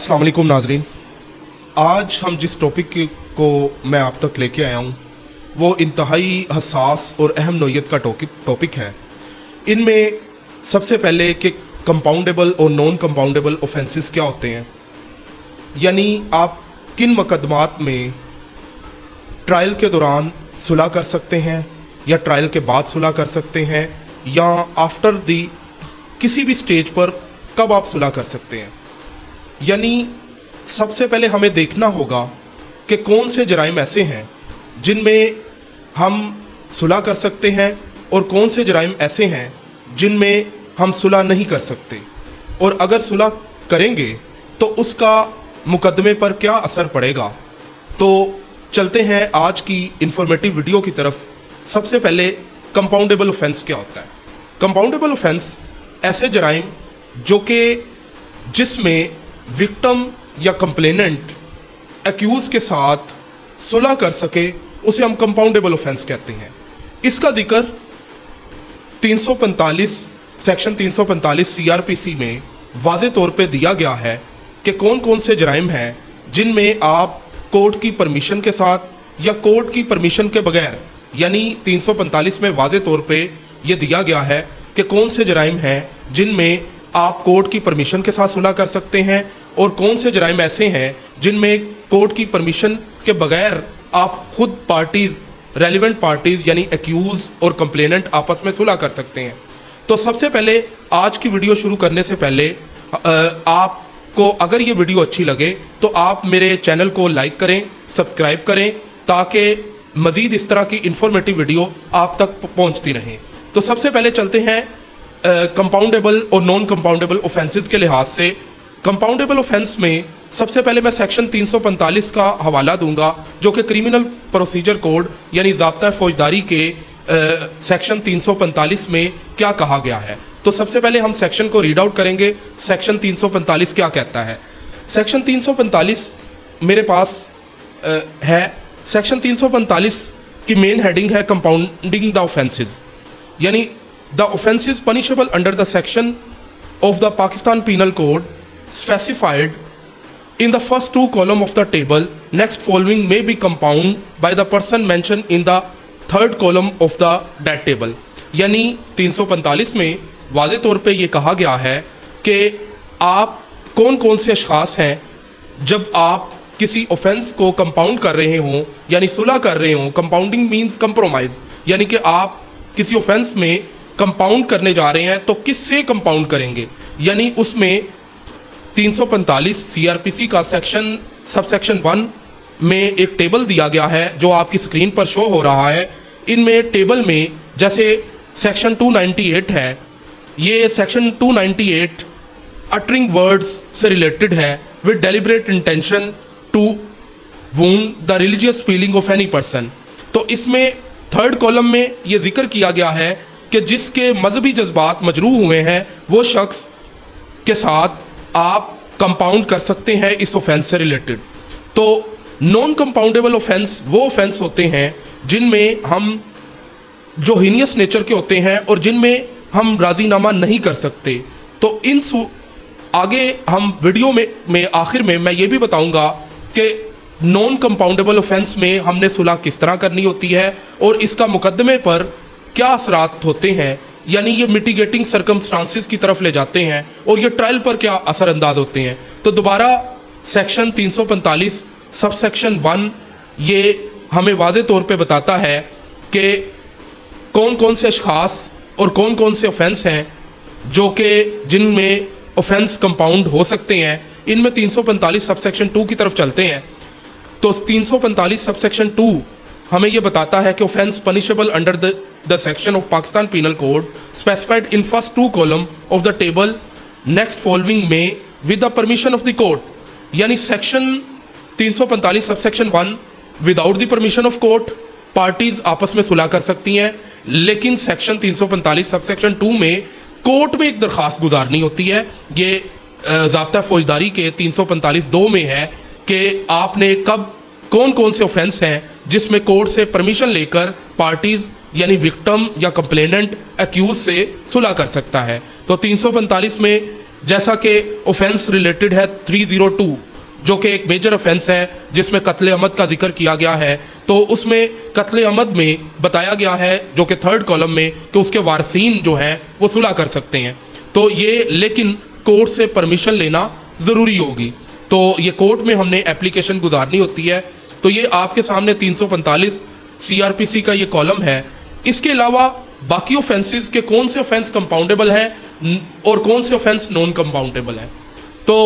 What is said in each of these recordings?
अस्सलाम वालेकुम नाज़रीन। आज हम जिस टॉपिक को मैं आप तक लेके आया हूँ वो इंतहाई हसास और अहम नौइयत का टॉपिक है। इनमें सबसे पहले कि कंपाउंडेबल और नॉन कंपाउंडेबल ऑफेंसेस क्या होते हैं, यानी आप किन मुकदमात में ट्रायल के दौरान सुलह कर सकते हैं या ट्रायल के बाद सुलह कर सकते हैं या आफ्टर दी किसी भी स्टेज पर कब आप सुलह कर सकते हैं। यानी सबसे पहले हमें देखना होगा कि कौन से जराइम ऐसे हैं जिनमें हम सुलह कर सकते हैं और कौन से जराइम ऐसे हैं जिनमें हम सुलह नहीं कर सकते, और अगर सुलह करेंगे तो उसका मुकदमे पर क्या असर पड़ेगा। तो चलते हैं आज की इंफॉर्मेटिव वीडियो की तरफ। सबसे पहले कंपाउंडेबल ऑफेंस क्या होता है। कंपाउंडेबल ऑफेंस ऐसे जराइम जो कि जिसमें विक्टिम या कंप्लेनेंट एक्यूज़ के साथ सुलह कर सके उसे हम कंपाउंडेबल ऑफेंस कहते हैं। इसका जिक्र 345 सेक्शन 345 सीआरपीसी में वाज़े तौर पे दिया गया है कि कौन कौन से जराइम हैं जिनमें आप कोर्ट की परमिशन के साथ या कोर्ट की परमिशन के बगैर, यानी 345 में वाज़े तौर पे ये दिया गया है कि कौन से जराइम हैं जिनमें आप कोर्ट की परमिशन के साथ सुलह कर सकते हैं और कौन से जराइम ऐसे हैं जिनमें कोर्ट की परमिशन के बगैर आप खुद पार्टीज़, रेलिवेंट पार्टीज़ यानी एक्यूज़ और कंप्लेनेंट आपस में सुलह कर सकते हैं। तो सबसे पहले आज की वीडियो शुरू करने से पहले आपको अगर ये वीडियो अच्छी लगे तो आप मेरे चैनल को लाइक करें, सब्सक्राइब करें, ताकि मज़ीद इस तरह की इंफॉर्मेटिव वीडियो आप तक पहुँचती रहें। तो सबसे पहले चलते हैं कंपाउंडेबल और नॉन कंपाउंडेबल ऑफेंसेस के लिहाज से। कंपाउंडेबल ऑफेंस में सबसे पहले मैं सेक्शन 345 का हवाला दूंगा जो कि क्रिमिनल प्रोसीजर कोड यानी ज़ाब्ता फौजदारी के सेक्शन 345 में क्या कहा गया है। तो सबसे पहले हम सेक्शन को रीड आउट करेंगे। सेक्शन 345 क्या कहता है। सेक्शन 345 मेरे पास है। सेक्शन 345 की मेन हेडिंग है कंपाउंडिंग द ऑफेंसेस, यानी the offences punishable under the section of the Pakistan penal code specified in the first two column of the table next following may be compounded by the person mentioned in the third column of the that table। यानी 345 में वाज़े तौर पे ये कहा गया है कि आप कौन कौन से अशख़ास हैं जब आप किसी ऑफेंस को कंपाउंड कर रहे हों यानी सुलह कर रहे हों। कंपाउंडिंग मीन्स कंप्रोमाइज़, यानी कि आप किसी ऑफेंस में कंपाउंड करने जा रहे हैं तो किससे कंपाउंड करेंगे। यानी उसमें 345 सीआरपीसी का सेक्शन सबसेक्शन 1 में एक टेबल दिया गया है जो आपकी स्क्रीन पर शो हो रहा है। इनमें टेबल में जैसे सेक्शन 298 है, ये सेक्शन 298 अटरिंग वर्ड्स से रिलेटेड है with deliberate intention to wound the religious feeling of any person. तो इसमें थर्ड कॉलम में ये जिक्र किया गया है कि जिसके मजहबी जज्बात मजरूह हुए हैं वो शख्स के साथ आप कंपाउंड कर सकते हैं इस ऑफेंस से रिलेटेड। तो नॉन कंपाउंडेबल ऑफेंस वो ऑफेंस होते हैं जिनमें हम जो हीनियस नेचर के होते हैं और जिनमें हम राजीनामा नहीं कर सकते। तो इन आगे हम वीडियो में आखिर में मैं ये भी बताऊंगा कि नॉन कंपाउंडेबल ऑफेंस में हमने सुलह किस तरह करनी होती है और इसका मुकदमे पर क्या असरात होते हैं, यानी ये मिटिगेटिंग सर्कमस्टांसिस की तरफ ले जाते हैं और ये ट्रायल पर क्या असरअंदाज होते हैं। तो दोबारा सेक्शन 345 सब सेक्शन 1 ये हमें वाज़े तौर पे बताता है कि कौन कौन से अशख़ास और कौन कौन से ऑफेंस हैं जो कि जिनमें ऑफेंस कंपाउंड हो सकते हैं। इनमें 345 सब सेक्शन 2 की तरफ चलते हैं। तो 345 सब सेक्शन 2 हमें ये बताता है कि offence punishable under the section of Pakistan Penal Code specified in first two column of the table next following may with the permission of the court। यानी section 345 subsection 1 without the permission of court parties आपस में सुलह कर सकती हैं, लेकिन section 345 subsection 2 में court में एक दरख्वास्त गुजारनी होती है। ये ज़ाब्ता फौजदारी के 345(2) में है कि आपने कब कौन कौन से ऑफेंस हैं जिसमें कोर्ट से परमिशन लेकर पार्टीज यानी विक्टिम या कंप्लेनेंट एक्यूज से सुलह कर सकता है। तो 345 में जैसा कि ऑफेंस रिलेटेड है 302 जो कि एक मेजर ऑफेंस है जिसमें कत्ल अमद का जिक्र किया गया है। तो उसमें कत्ल अमद में बताया गया है जो कि थर्ड कॉलम में कि उसके वारसीन जो है वो सुलह कर सकते हैं। तो ये लेकिन कोर्ट से परमिशन लेना ज़रूरी होगी। तो ये कोर्ट में हमने एप्लीकेशन गुजारनी होती है। तो ये आपके सामने 345 CRPC का ये कॉलम है। इसके अलावा बाकी ऑफेंसेस के कौन से ऑफेंस कंपाउंडेबल हैं और कौन से ऑफेंस नॉन कंपाउंडेबल हैं। तो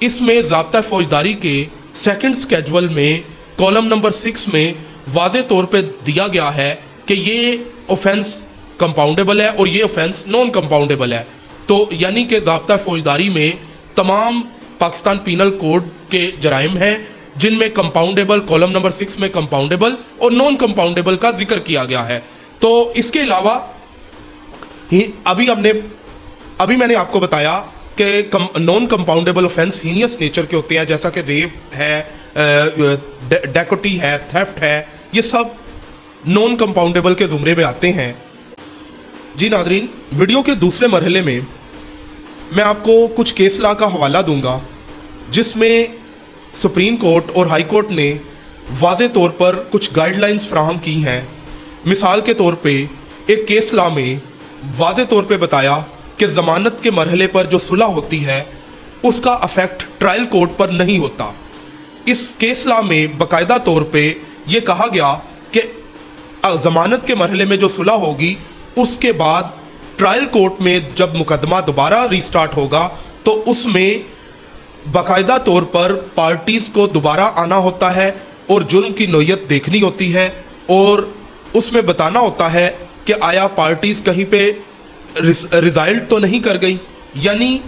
इसमें ज़ाब्ता फौजदारी के सेकंड स्केजुअल में कॉलम नंबर 6 में वाज़े तौर पे दिया गया है कि ये ऑफेंस कंपाउंडेबल है और ये ऑफेंस नॉन कंपाउंडेबल है। तो यानी कि ज़ाब्ता फौजदारी में तमाम पाकिस्तान पीनल कोड के जराइम हैं जिनमें कंपाउंडेबल, कॉलम नंबर 6 में कंपाउंडेबल और नॉन कंपाउंडेबल का जिक्र किया गया है। तो इसके अलावा अभी मैंने आपको बताया कि non compoundable offence heinous nature के होते हैं, जैसा कि रेप है, डैकोटी है, थेफ्ट है, ये सब नॉन कंपाउंडेबल के ज़ुमरे में आते हैं। जी नाज़रीन, वीडियो के दूसरे मरहले में मैं आपको कुछ केस लॉ का हवाला दूंगा जिसमें सुप्रीम कोर्ट और हाई कोर्ट ने वाज़े तौर पर कुछ गाइडलाइंस फ्राहम की हैं। मिसाल के तौर पे एक केस लॉ में वाज़े तौर पे बताया कि ज़मानत के मरहले पर जो सुलह होती है उसका अफेक्ट ट्रायल कोर्ट पर नहीं होता। इस केस लॉ में बाकायदा तौर पे ये कहा गया कि ज़मानत के मरहले में जो सुलह होगी उसके बाद ट्रायल कोर्ट में जब मुकदमा दोबारा रीस्टार्ट होगा तो उसमें बाकायदा तौर पर पार्टीज़ को दोबारा आना होता है और जुर्म की नोयत देखनी होती है और उसमें बताना होता है कि आया पार्टीज़ कहीं पे रिज़ल्ट तो नहीं कर गई। यानी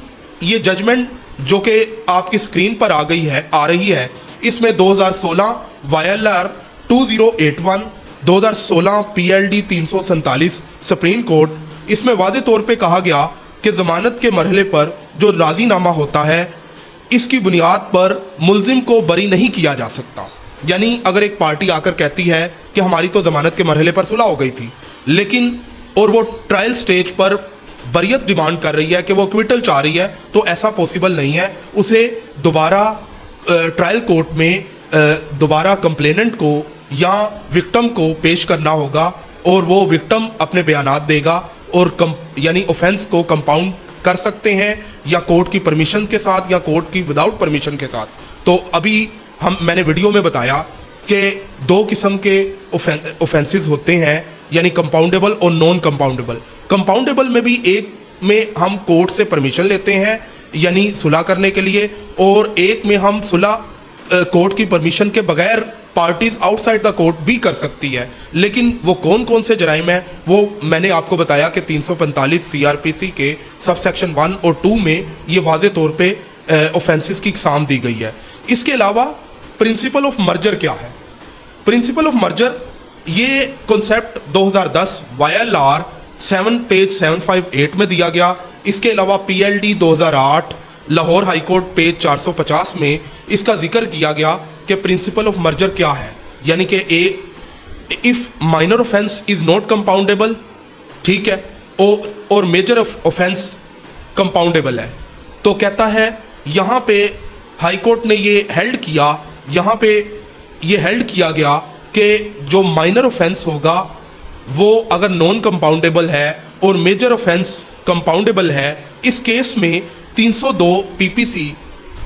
ये जजमेंट जो कि आपकी स्क्रीन पर आ रही है इसमें 2016 YLR 2081, 2016 PLD 347 सुप्रीम कोर्ट, इसमें वाज़े तौर पे कहा गया कि ज़मानत के मरहले पर जो राज़ीनामा होता है इसकी बुनियाद पर मुल्ज़िम को बरी नहीं किया जा सकता। यानी अगर एक पार्टी आकर कहती है कि हमारी तो ज़मानत के मरहले पर सुलह हो गई थी लेकिन और वो ट्रायल स्टेज पर बरियत डिमांड कर रही है कि वो क्विटल चाह रही है, तो ऐसा पॉसिबल नहीं है। उसे दोबारा ट्रायल कोर्ट में दोबारा कंप्लेनेंट को या विक्टिम को पेश करना होगा और वो विक्टिम अपने बयानात देगा और यानी ऑफेंस को कंपाउंड कर सकते हैं या कोर्ट की परमिशन के साथ या कोर्ट की विदाउट परमिशन के साथ। तो अभी मैंने वीडियो में बताया कि दो किस्म के ऑफेंसेस होते हैं, यानी कंपाउंडेबल और नॉन कंपाउंडेबल। कंपाउंडेबल में भी एक में हम कोर्ट से परमिशन लेते हैं यानी सुलह करने के लिए, और एक में हम सुलह कोर्ट की परमिशन के बगैर पार्टीज आउटसाइड द कोर्ट भी कर सकती है। लेकिन वो कौन कौन से जराइम हैं वो मैंने आपको बताया कि 345 CRPC के सब सेक्शन 1 और 2 में ये वाज़े तौर पे ऑफेंसेस की इकसाम दी गई है। इसके अलावा प्रिंसिपल ऑफ मर्जर क्या है? प्रिंसिपल ऑफ मर्जर ये कॉन्सेप्ट 2010 YLR 7 पेज 758 में दिया गया। इसके अलावा PLD 2008 Lahore high court page 450 में इसका जिक्र किया गया कि प्रिंसिपल ऑफ मर्जर क्या है, यानी कि if minor offence is not compoundable, ठीक है, और मेजर ऑफेंस कंपाउंडेबल है। तो कहता है यहाँ पे हाई कोर्ट ने ये हेल्ड किया, यहाँ पे ये हेल्ड किया गया कि जो माइनर ऑफेंस होगा वो अगर नॉन कंपाउंडेबल है और मेजर ऑफेंस कंपाउंडेबल है, इस केस में 302 PPC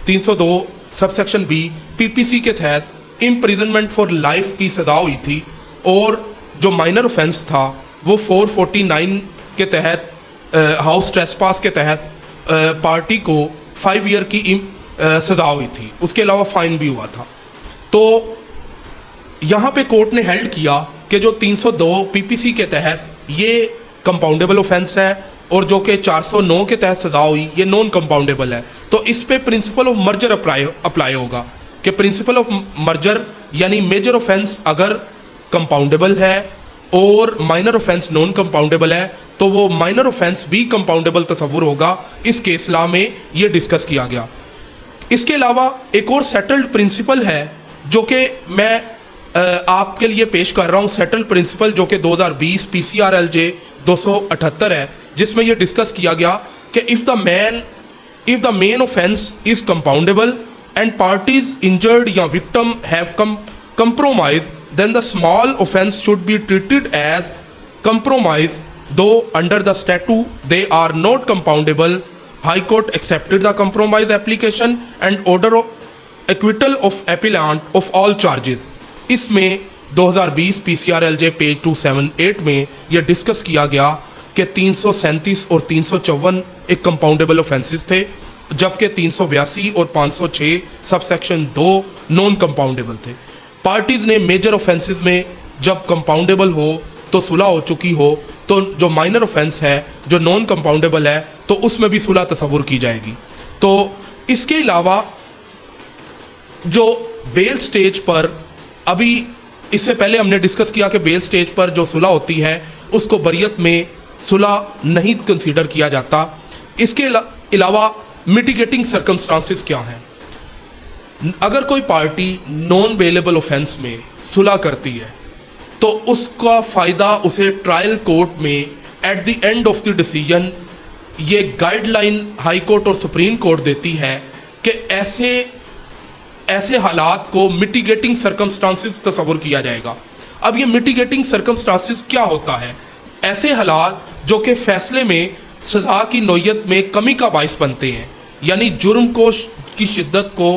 302 सबसेक्शन B PPC के तहत इम्प्रिजनमेंट फॉर लाइफ की सज़ा हुई थी, और जो माइनर ऑफेंस था वो 449 के तहत हाउस ट्रेसपास के तहत पार्टी को 5 ईयर की सज़ा हुई थी। उसके अलावा फ़ाइन भी हुआ था। तो यहाँ पे कोर्ट ने हेल्ड किया कि जो 302 PPC के तहत ये कंपाउंडेबल ऑफेंस है और जो कि 409 के तहत सज़ा हुई ये नॉन कंपाउंडेबल है। तो इस पे प्रिंसिपल ऑफ मर्जर अप्लाई होगा कि प्रिंसिपल ऑफ मर्जर यानी मेजर ऑफेंस अगर कंपाउंडेबल है और माइनर ऑफेंस नॉन कंपाउंडेबल है तो वो माइनर ऑफेंस भी कंपाउंडेबल तस्वुर होगा। इस केस लॉ में ये डिस्कस किया गया। इसके अलावा एक और सेटल्ड प्रिंसिपल है जो कि मैं आपके लिए पेश कर रहा हूँ, सेटल्ड प्रिंसिपल जो कि 2020 PCRLJ 278 है, जिसमें यह डिस्कस किया गया कि if the man if the main offense is compoundable and parties injured या victim have compromised, then the small offense should be treated as compromise, though under the statute they are not compoundable. High Court accepted the compromise application and order of acquittal of appellant of all charges. इसमें 2020 PCRLJ page 278 में यह discuss किया गया कि 337 और 354 एक compoundable offences थे, जबकि 382 और 506 सब सेक्शन 2 नॉन कंपाउंडेबल थे। पार्टीज ने मेजर ऑफेंसेस में जब कंपाउंडेबल हो तो सुलह हो चुकी हो, तो जो माइनर ऑफेंस है जो नॉन कंपाउंडेबल है तो उसमें भी सुलह तस्वुर की जाएगी। तो इसके अलावा जो बेल स्टेज पर, अभी इससे पहले हमने डिस्कस किया कि बेल स्टेज पर जो सुलह होती है उसको बरियत में सुलह नहीं कंसीडर किया जाता। इसके अलावा मिटिगेटिंग सर्कमस्टांसेस क्या हैं? अगर कोई पार्टी नॉन बेलेबल ऑफेंस में सुलह करती है तो उसका फ़ायदा उसे ट्रायल कोर्ट में at the end of the decision ये गाइडलाइन हाई कोर्ट और सुप्रीम कोर्ट देती है कि ऐसे हालात को मिटिगेटिंग सर्कमस्टांसेस तस्वुर किया जाएगा। अब ये मिटिगेटिंग सर्कमस्टांसेस क्या होता है? ऐसे हालात जो कि फैसले में सज़ा की नौयत में कमी का बाइस बनते हैं, यानी जुर्म को की शिद्दत को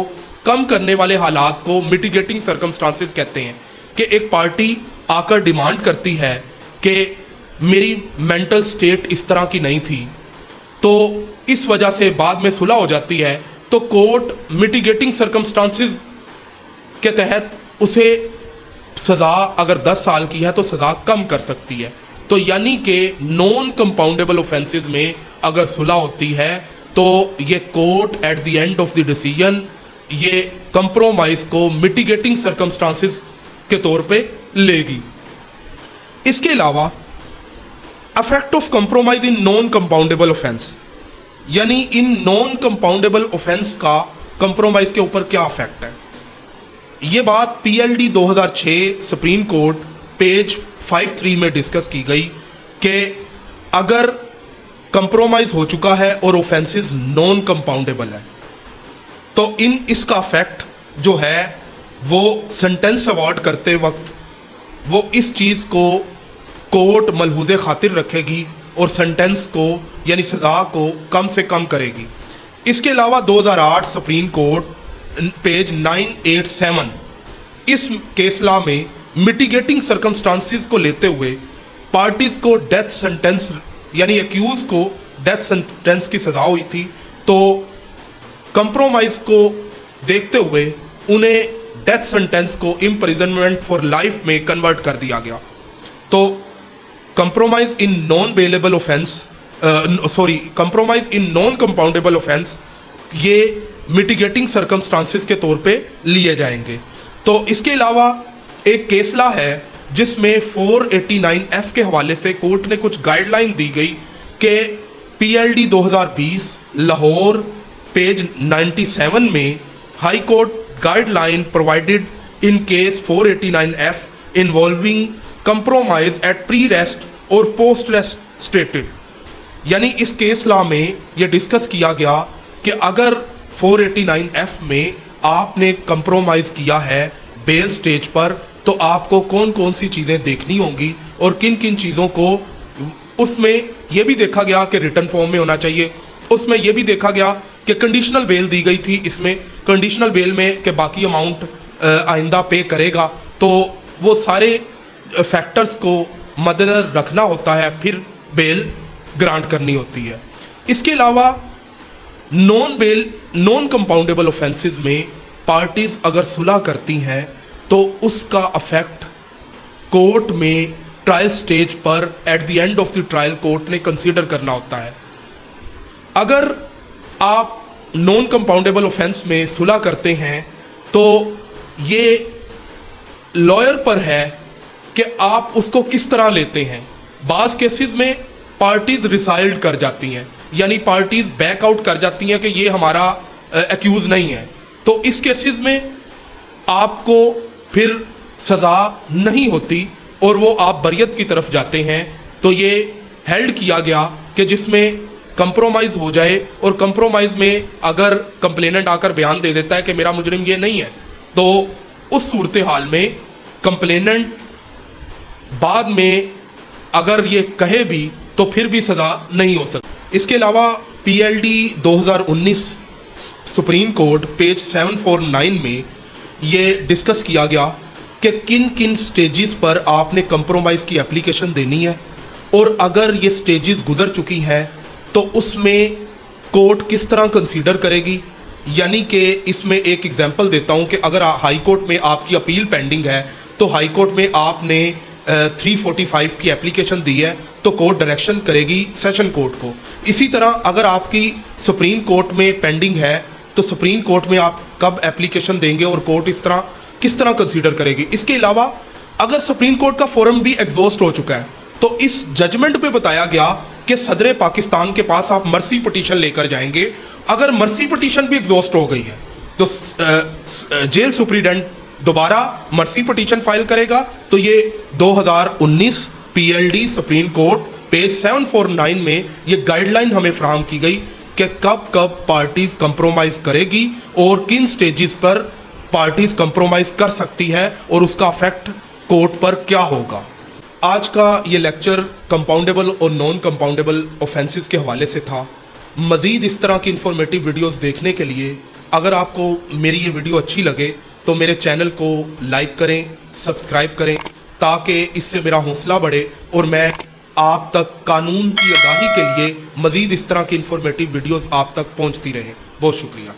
कम करने वाले हालात को मिटिगेटिंग सर्कमस्टांसेस कहते हैं। कि एक पार्टी आकर डिमांड करती है कि मेरी मेंटल स्टेट इस तरह की नहीं थी, तो इस वजह से बाद में सुलह हो जाती है, तो कोर्ट मिटिगेटिंग सर्कमस्टांसेस के तहत उसे सज़ा अगर 10 साल की है तो सज़ा कम कर सकती है। तो यानी कि नॉन कंपाउंडेबल ऑफेंसेस में अगर सुलह होती है तो ये court at the end of the decision ये कंप्रोमाइज़ को मिटिगेटिंग सर्कमस्टांसेस के तौर पे लेगी। इसके अलावा affect of compromise in non compoundable offence, यानी इन नॉन कंपाउंडेबल ऑफेंस का कंप्रोमाइज के ऊपर क्या अफेक्ट है? ये बात PLD 2006 सुप्रीम कोर्ट पेज 53 में डिस्कस की गई कि अगर कंप्रोमाइज हो चुका है और ऑफेंसेस नॉन कंपाउंडेबल है तो इसका अफेक्ट जो है वो सेंटेंस अवार्ड करते वक्त वो इस चीज़ को कोर्ट मलहूज़े खातिर रखेगी और सेंटेंस को यानी सज़ा को कम से कम करेगी। इसके अलावा 2008 सुप्रीम कोर्ट पेज 987 इस केस लॉ में मिटिगेटिंग सर्कमस्टांसेस को लेते हुए पार्टीज़ को डेथ सेंटेंस यानी एक्यूज़ को डेथ सेंटेंस की सज़ा हुई थी, तो कंप्रोमाइज़ को देखते हुए उन्हें डेथ सेंटेंस को इम्प्रिजनमेंट फॉर लाइफ में कन्वर्ट कर दिया गया। तो compromise in non bailable offence compromise in non compoundable offence ये मिटिगेटिंग सर्कमस्टांसेस के तौर पे लिए जाएंगे। तो इसके अलावा एक केस लॉ है जिसमें 489F के हवाले से कोर्ट ने कुछ गाइडलाइन दी गई कि PLD 2020 लाहौर पेज 97 में high court guideline provided in case 489F involving compromise at pre-rest or post-rest stated, यानी इस केस लॉ में ये डिस्कस किया गया कि अगर 489F में आपने कंप्रोमाइज़ किया है बेल स्टेज पर तो आपको कौन कौन सी चीज़ें देखनी होंगी और किन किन चीज़ों को, उसमें यह भी देखा गया कि रिटर्न फॉर्म में होना चाहिए। उसमें यह भी देखा गया कि कंडीशनल बेल दी गई थी, इसमें कंडीशनल बेल में कि बाकी अमाउंट आइंदा पे करेगा, तो वो सारे फैक्टर्स को मद्देनज़र रखना होता है, फिर बेल ग्रांट करनी होती है। इसके अलावा नॉन कंपाउंडेबल ऑफेंसेस में पार्टीज़ अगर सुलह करती हैं तो उसका अफेक्ट कोर्ट में ट्रायल स्टेज पर at the end of the trial court ने कंसीडर करना होता है। अगर आप नॉन कंपाउंडेबल ऑफेंस में सुलह करते हैं तो ये लॉयर पर है कि आप उसको किस तरह लेते हैं। बाज़ केसेस में पार्टीज़ रिसाइल्ड कर जाती हैं, यानी पार्टीज़ बैक आउट कर जाती हैं कि ये हमारा एक्यूज़ नहीं है, तो इस केसेस में आपको फिर सज़ा नहीं होती और वो आप बरियत की तरफ जाते हैं। तो ये हेल्ड किया गया कि जिसमें कंप्रोमाइज़ हो जाए और कंप्रोमाइज़ में अगर कंप्लेनेंट आकर बयान दे देता है कि मेरा मुजरिम ये नहीं है, तो उस सूरत हाल में कंप्लेनेंट बाद में अगर ये कहे भी तो फिर भी सज़ा नहीं हो सकती। इसके अलावा PLD 2019 सुप्रीम कोर्ट पेज 749 में ये डिस्कस किया गया कि किन किन स्टेजेस पर आपने कंप्रोमाइज़ की एप्लीकेशन देनी है, और अगर ये स्टेजेस गुजर चुकी हैं तो उसमें कोर्ट किस तरह कंसीडर करेगी। यानी कि इसमें एक एग्जांपल देता हूं कि अगर हाई कोर्ट में आपकी अपील पेंडिंग है तो हाई कोर्ट में आपने 345 की एप्लीकेशन दी है तो कोर्ट डायरेक्शन करेगी सेशन कोर्ट को। इसी तरह अगर आपकी सुप्रीम कोर्ट में पेंडिंग है तो सुप्रीम कोर्ट में आप कब एप्लीकेशन देंगे और कोर्ट इस तरह किस तरह कंसीडर करेगी। इसके अलावा अगर सुप्रीम कोर्ट का फोरम भी एग्जॉस्ट हो चुका है तो इस जजमेंट पे बताया गया कि सदर पाकिस्तान के पास आप मर्सी पिटीशन लेकर जाएंगे। अगर मर्सी पिटीशन भी एग्जॉस्ट हो गई है तो जेल सुप्रीडेंट दोबारा मर्सी पिटीशन फाइल करेगा। तो ये 2019 PLD सुप्रीम कोर्ट पेज 749 में ये गाइडलाइन हमें फराहम की गई कि कब कब पार्टीज कंप्रोमाइज़ करेगी और किन स्टेजेस पर पार्टीज कंप्रोमाइज़ कर सकती है और उसका अफेक्ट कोर्ट पर क्या होगा। आज का ये लेक्चर कंपाउंडेबल और नॉन कंपाउंडेबल ऑफेंसेस के हवाले से था। मज़ीद इस तरह की इंफॉर्मेटिव वीडियोस देखने के लिए अगर आपको मेरी ये वीडियो अच्छी लगे तो मेरे चैनल को लाइक करें, सब्सक्राइब करें, ताकि इससे मेरा हौसला बढ़े और मैं आप तक कानून की आगाही के लिए मज़ीद इस तरह की इंफॉर्मेटिव वीडियोस आप तक पहुंचती रहें। बहुत शुक्रिया।